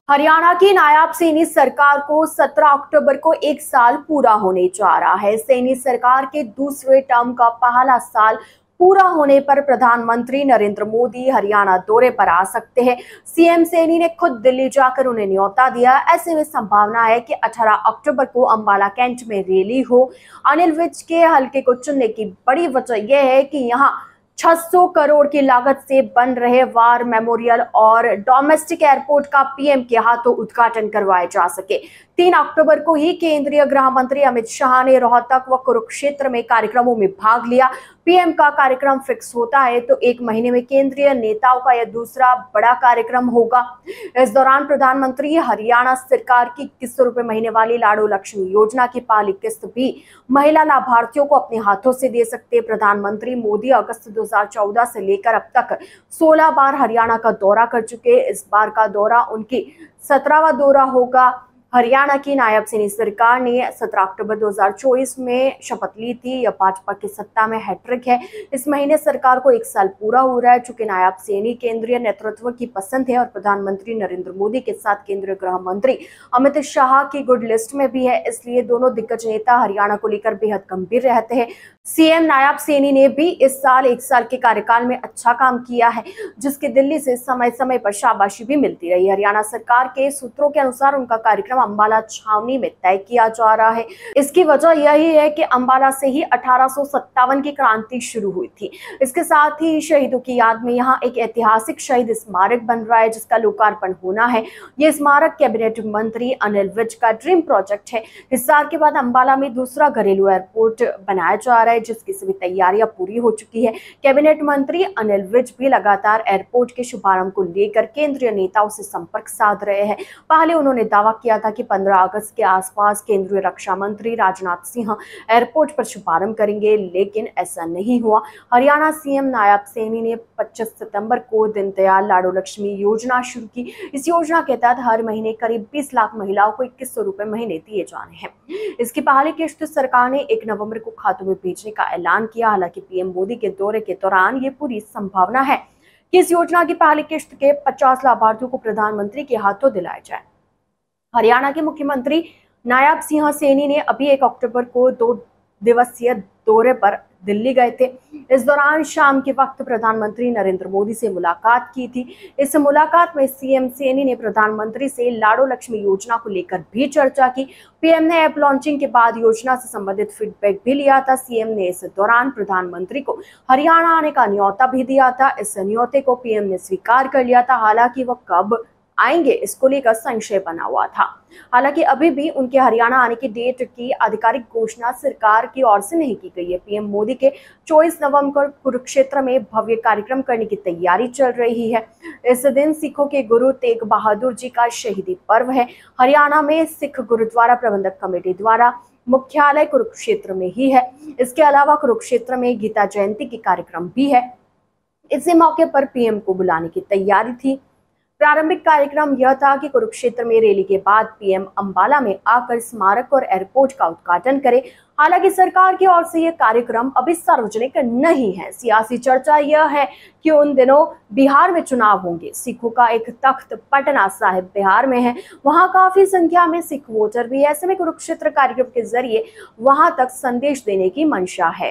हरियाणा की नायब सैनी सरकार को 17 अक्टूबर को एक साल पूरा होने जा रहा है। सैनी सरकार के दूसरे टर्म का पहला साल पूरा होने पर प्रधानमंत्री नरेंद्र मोदी हरियाणा दौरे पर आ सकते हैं। सीएम सैनी ने खुद दिल्ली जाकर उन्हें न्योता दिया। ऐसे में संभावना है कि 18 अक्टूबर को अंबाला कैंट में रैली हो। अनिल विज के हलके को चुनने की बड़ी वजह यह है कि यहाँ 600 करोड़ की लागत से बन रहे वार मेमोरियल और डोमेस्टिक एयरपोर्ट का पीएम के हाथों उद्घाटन करवाया जा सके। 3 अक्टूबर को ही केंद्रीय गृह मंत्री अमित शाह ने रोहतक व कुरुक्षेत्र में कार्यक्रमों में भाग लिया। पीएम का कार्यक्रम फिक्स होता है तो एक महीने में केंद्रीय नेताओं का यह दूसरा बड़ा कार्यक्रम होगा। इस दौरान प्रधानमंत्री हरियाणा सरकार की 2100 रुपए महीने वाली लाडो लक्ष्मी योजना की पहली किस्त भी महिला लाभार्थियों को अपने हाथों से दे सकते। प्रधानमंत्री मोदी अगस्त 2014 से लेकर अब तक 16 बार हरियाणा का दौरा कर चुके। इस बार का दौरा उनकी 17वां दौरा होगा। हरियाणा की नायब सैनी सरकार ने 17 अक्टूबर 2024 में शपथ ली थी। यह भाजपा की सत्ता में हैट्रिक है। इस महीने सरकार को एक साल पूरा हो रहा है। चूंकि नायब सैनी केंद्रीय नेतृत्व की पसंद है और प्रधानमंत्री नरेंद्र मोदी के साथ केंद्रीय गृह मंत्री अमित शाह की गुड लिस्ट में भी है, इसलिए दोनों दिग्गज नेता हरियाणा को लेकर बेहद गंभीर रहते हैं। सीएम नायब सैनी ने भी इस साल एक साल के कार्यकाल में अच्छा काम किया है, जिसके दिल्ली से समय समय पर शाबाशी भी मिलती रही। हरियाणा सरकार के सूत्रों के अनुसार उनका कार्यक्रम अंबाला छावनी में तय किया जा रहा है। इसकी वजह यही है कि अंबाला से ही 1857 की क्रांति शुरू हुई थी। इसके साथ ही शहीदों की याद में यहाँ एक ऐतिहासिक शहीद स्मारक बन रहा है, जिसका लोकार्पण होना है। ये स्मारक कैबिनेट मंत्री अनिल विज का ड्रीम प्रोजेक्ट है। हिसार के बाद अंबाला में दूसरा घरेलू एयरपोर्ट बनाया जा रहा है, जिसकी सभी तैयारियां पूरी हो चुकी है। कैबिनेट मंत्री अनिल विज भी लगातार एयरपोर्ट के शुभारंभ को लेकर केंद्रीय नेताओं से संपर्क साध रहे हैं। पहले उन्होंने दावा किया था कि 15 अगस्त के आसपास केंद्रीय रक्षा मंत्री राजनाथ सिंह एयरपोर्ट पर शुभारंभ करेंगे, लेकिन ऐसा नहीं हुआ। हरियाणा सीएम नायब सैनी ने 25 सितंबर को दीनदयाल लाडो लक्ष्मी योजना शुरू की। इस योजना के तहत हर महीने करीब 20 लाख महिलाओं को 2100 रुपए महीने दिए जाने हैं। इसकी पहली किस्त सरकार ने 1 नवंबर को खातों में भेजने का ऐलान किया। हालांकि पीएम मोदी के दौरे के दौरान ये पूरी संभावना है कि इस योजना की पहली किस्त के 50 लाभार्थियों को प्रधानमंत्री के हाथों दिलाया जाए। हरियाणा के मुख्यमंत्री नायब सिंह सैनी ने अभी 1 अक्टूबर को 2 दिवसीय दौरे पर दिल्ली गए थे। इस दौरान शाम के वक्त प्रधानमंत्री नरेंद्र मोदी से मुलाकात की थी। इस मुलाकात में सीएम सैनी ने प्रधानमंत्री से लाडो लक्ष्मी योजना को लेकर भी चर्चा की। पीएम ने ऐप लॉन्चिंग के बाद योजना से संबंधित फीडबैक भी लिया था। सीएम ने इस दौरान प्रधानमंत्री को हरियाणा आने का न्योता भी दिया था। इस न्योते को पीएम ने स्वीकार कर लिया था। हालांकि वह कब आएंगे इसको लेकर संशय बना हुआ था। हालांकि अभी भी उनके हरियाणा आने की डेट की आधिकारिक घोषणा सरकार की ओर से नहीं की गई है। पीएम मोदी के 24 नवंबर कुरुक्षेत्र में भव्य कार्यक्रम करने की तैयारी चल रही है। इस दिन सिखों के गुरु तेग बहादुर जी का शहीदी पर्व है। हरियाणा में सिख गुरुद्वारा प्रबंधक कमेटी द्वारा मुख्यालय कुरुक्षेत्र में ही है। इसके अलावा कुरुक्षेत्र में गीता जयंती के कार्यक्रम भी है। इसी मौके पर पीएम को बुलाने की तैयारी थी। प्रारंभिक कार्यक्रम यह था कि कुरुक्षेत्र में रैली के बाद पीएम अंबाला में आकर स्मारक और एयरपोर्ट का उद्घाटन करें। हालांकि सरकार की ओर से यह कार्यक्रम अभी सार्वजनिक नहीं है। सियासी चर्चा यह है कि उन दिनों बिहार में चुनाव होंगे। सिखों का एक तख्त पटना साहिब बिहार में है। वहां काफी संख्या में सिख वोटर भी है। ऐसे में कुरुक्षेत्र कार्यक्रम के जरिए वहां तक संदेश देने की मंशा है।